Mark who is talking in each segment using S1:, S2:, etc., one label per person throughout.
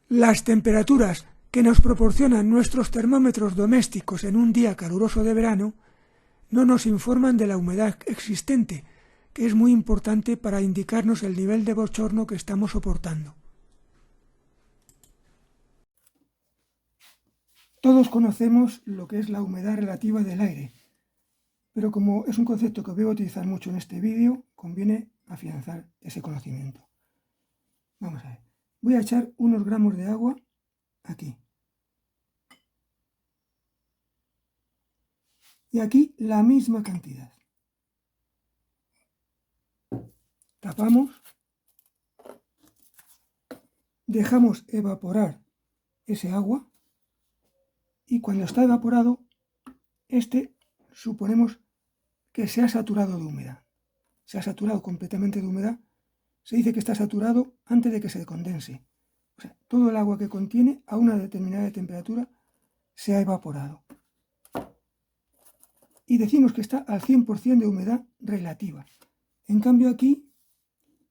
S1: Las temperaturas que nos proporcionan nuestros termómetros domésticos en un día caluroso de verano no nos informan de la humedad existente, que es muy importante para indicarnos el nivel de bochorno que estamos soportando. Todos conocemos lo que es la humedad relativa del aire, pero como es un concepto que voy a utilizar mucho en este vídeo, conviene afianzar ese conocimiento. Vamos a ver. Voy a echar unos gramos de agua aquí. Y aquí la misma cantidad. Tapamos. Dejamos evaporar ese agua. Y cuando está evaporado, suponemos que se ha saturado de humedad. Se ha saturado completamente de humedad. Se dice que está saturado antes de que se condense. O sea, todo el agua que contiene a una determinada temperatura se ha evaporado. Y decimos que está al 100% de humedad relativa. En cambio aquí,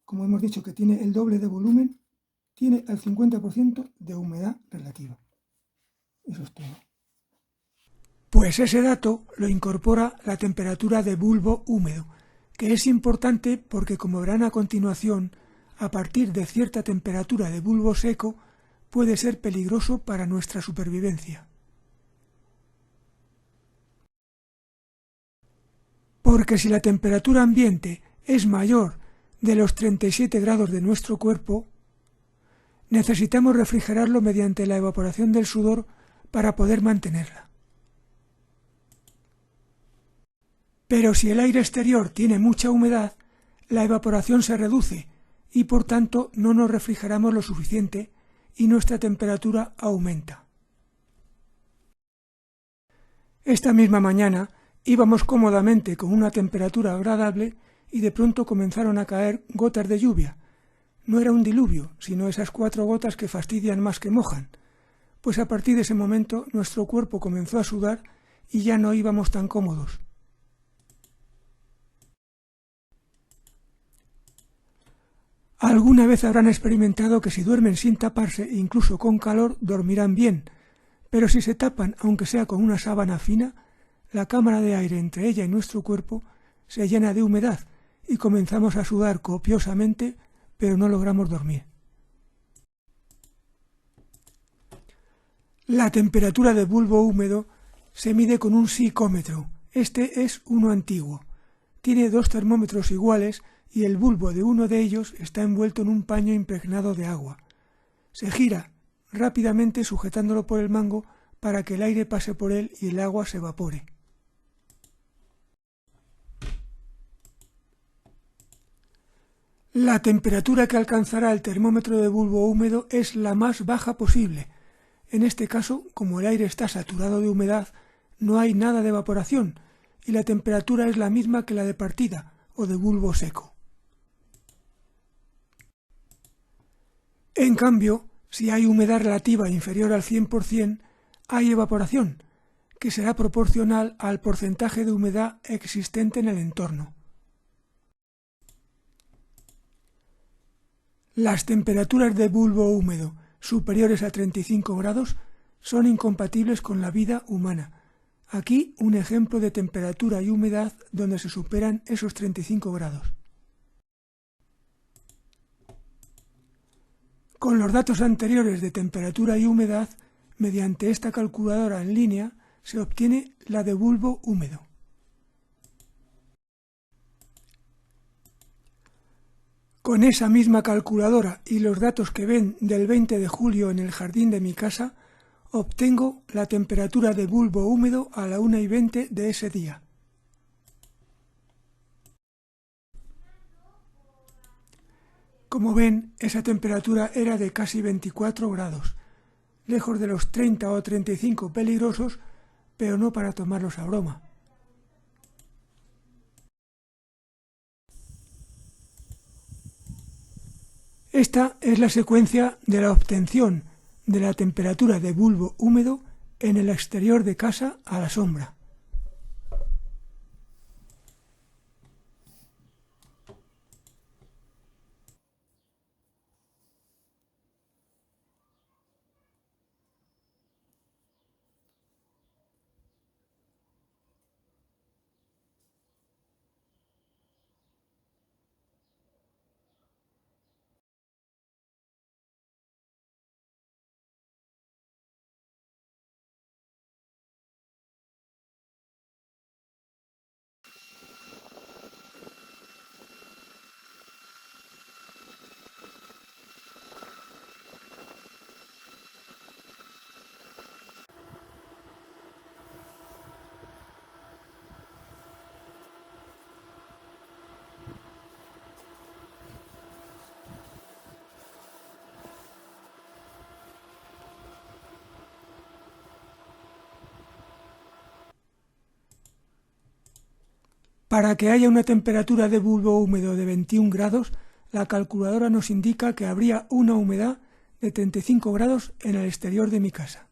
S1: como hemos dicho que tiene el doble de volumen, tiene el 50% de humedad relativa. Eso es todo. Pues ese dato lo incorpora la temperatura de bulbo húmedo, que es importante porque, como verán a continuación, a partir de cierta temperatura de bulbo seco puede ser peligroso para nuestra supervivencia. Porque si la temperatura ambiente es mayor de los 37 grados de nuestro cuerpo, necesitamos refrigerarlo mediante la evaporación del sudor para poder mantenerla. Pero si el aire exterior tiene mucha humedad, la evaporación se reduce y por tanto no nos refrigeramos lo suficiente y nuestra temperatura aumenta. Esta misma mañana íbamos cómodamente con una temperatura agradable y de pronto comenzaron a caer gotas de lluvia. No era un diluvio, sino esas 4 gotas que fastidian más que mojan, pues a partir de ese momento nuestro cuerpo comenzó a sudar y ya no íbamos tan cómodos. Alguna vez habrán experimentado que si duermen sin taparse, incluso con calor, dormirán bien, pero si se tapan, aunque sea con una sábana fina, la cámara de aire entre ella y nuestro cuerpo se llena de humedad y comenzamos a sudar copiosamente, pero no logramos dormir. La temperatura de bulbo húmedo se mide con un sicómetro. Este es uno antiguo. Tiene 2 termómetros iguales y el bulbo de uno de ellos está envuelto en un paño impregnado de agua. Se gira rápidamente sujetándolo por el mango para que el aire pase por él y el agua se evapore. La temperatura que alcanzará el termómetro de bulbo húmedo es la más baja posible. En este caso, como el aire está saturado de humedad, no hay nada de evaporación y la temperatura es la misma que la de partida o de bulbo seco. En cambio, si hay humedad relativa inferior al 100%, hay evaporación, que será proporcional al porcentaje de humedad existente en el entorno. Las temperaturas de bulbo húmedo superiores a 35 grados son incompatibles con la vida humana. Aquí un ejemplo de temperatura y humedad donde se superan esos 35 grados. Con los datos anteriores de temperatura y humedad, mediante esta calculadora en línea, se obtiene la de bulbo húmedo. Con esa misma calculadora y los datos que ven del 20 de julio en el jardín de mi casa, obtengo la temperatura de bulbo húmedo a la 1:20 de ese día. Como ven, esa temperatura era de casi 24 grados, lejos de los 30 o 35 peligrosos, pero no para tomarlos a broma. Esta es la secuencia de la obtención de la temperatura de bulbo húmedo en el exterior de casa a la sombra. Para que haya una temperatura de bulbo húmedo de 21 grados, la calculadora nos indica que habría una humedad de 35 grados en el exterior de mi casa.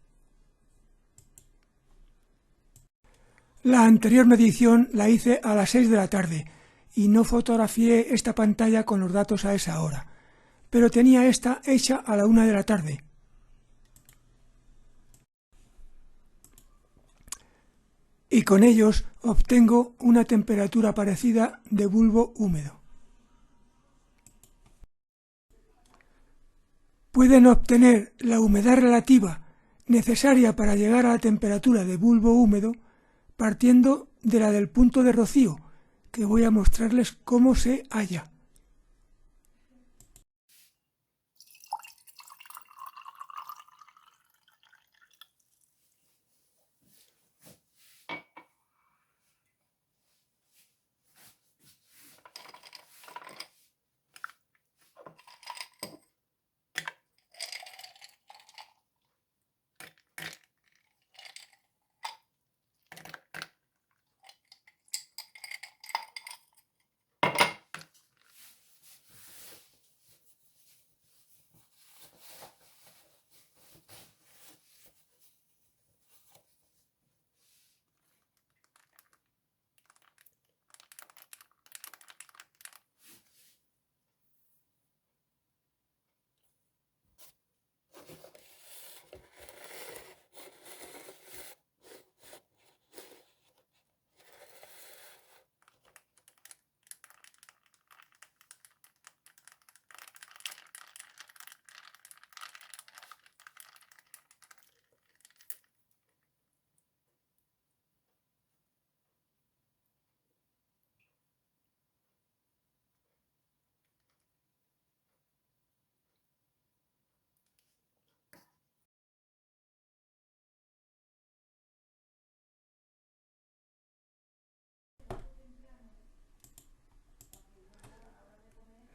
S1: La anterior medición la hice a las 6 de la tarde y no fotografié esta pantalla con los datos a esa hora, pero tenía esta hecha a la 1 de la tarde. Y con ellos obtengo una temperatura parecida de bulbo húmedo. Pueden obtener la humedad relativa necesaria para llegar a la temperatura de bulbo húmedo partiendo de la del punto de rocío, que voy a mostrarles cómo se halla.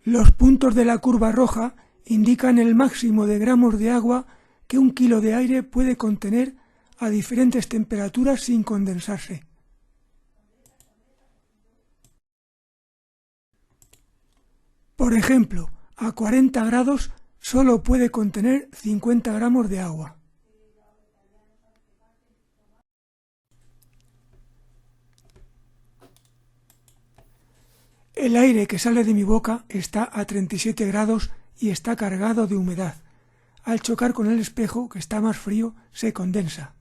S1: Los puntos de la curva roja indican el máximo de gramos de agua que 1 kilo de aire puede contener a diferentes temperaturas sin condensarse. Por ejemplo, a 40 grados solo puede contener 50 gramos de agua. El aire que sale de mi boca está a 37 grados y está cargado de humedad. Al chocar con el espejo, que está más frío, se condensa.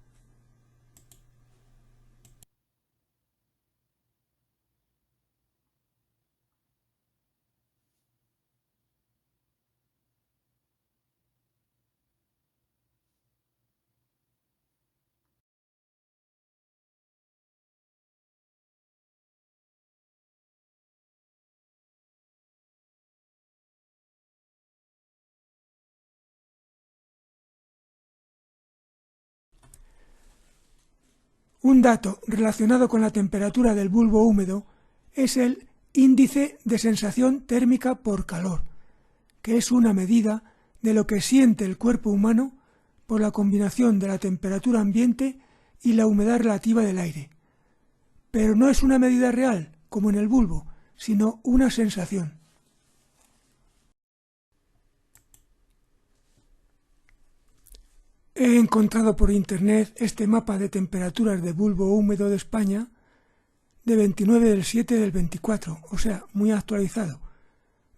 S1: Un dato relacionado con la temperatura del bulbo húmedo es el índice de sensación térmica por calor, que es una medida de lo que siente el cuerpo humano por la combinación de la temperatura ambiente y la humedad relativa del aire. Pero no es una medida real, como en el bulbo, sino una sensación. He encontrado por internet este mapa de temperaturas de bulbo húmedo de España de 29/7/24, o sea, muy actualizado.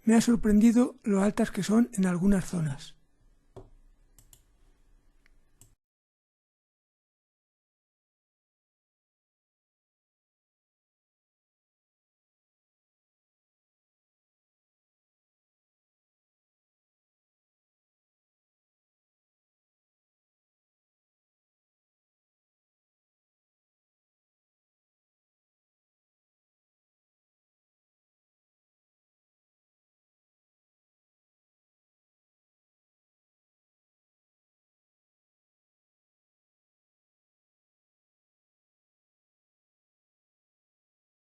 S1: Me ha sorprendido lo altas que son en algunas zonas.